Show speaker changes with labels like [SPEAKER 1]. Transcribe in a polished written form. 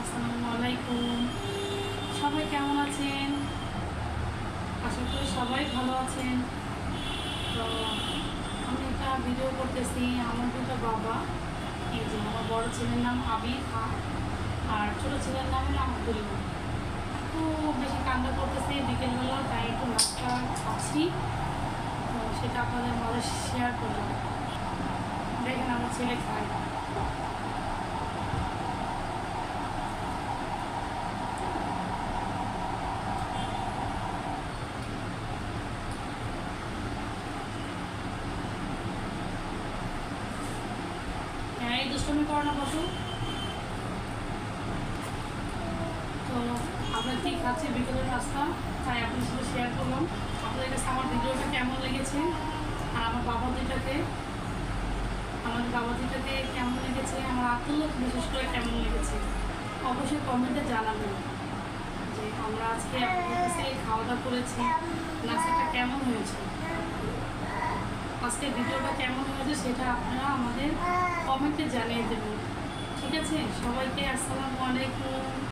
[SPEAKER 1] আসসালামু আলাইকুম। সবাই কেমন আছেন? আশা করি সবাই ভালো আছেন। তো আমি একটা ভিডিও করতেছি। আমার দুটো বাবা, এই যে আমার বড় ছেলের নাম আবির আর ছোটো ছেলের নাম হলো আব্দুল্লাহ। খুব বেশি কান্না করতেছে বিকেলবেলা, তাই একটু নাস্তা খাচ্ছি। তো সেটা আপনাদের মাঝে শেয়ার করলাম। দেখেন আমার ছেলে খায়। হ্যাঁ, এই দুষ্টমি করো না বসু। তো আমরা কি খাচ্ছি বিকেলের নাস্তা, তাই আপনার সাথে শেয়ার করলাম। আপনাদের কাছে আমার ভিডিওটা কেমন লেগেছে, আর আমার বাবা দুইটাকে কেমন লেগেছে, আমার আব্দুল্লাহ বিশেষ করে কেমন লেগেছে, অবশ্যই কমেন্টে জানাবেন যে আমরা আজকে আপনাদের কাছে খাওয়া দাওয়া করেছি, নাস্তাটা কেমন হয়েছে, আজকের ভিডিওটা কেমন হয়েছে সেটা আপনারা আমাদের কমেন্টে জানিয়ে দেবেন। ঠিক আছে, সবাইকে আসসালামু আলাইকুম।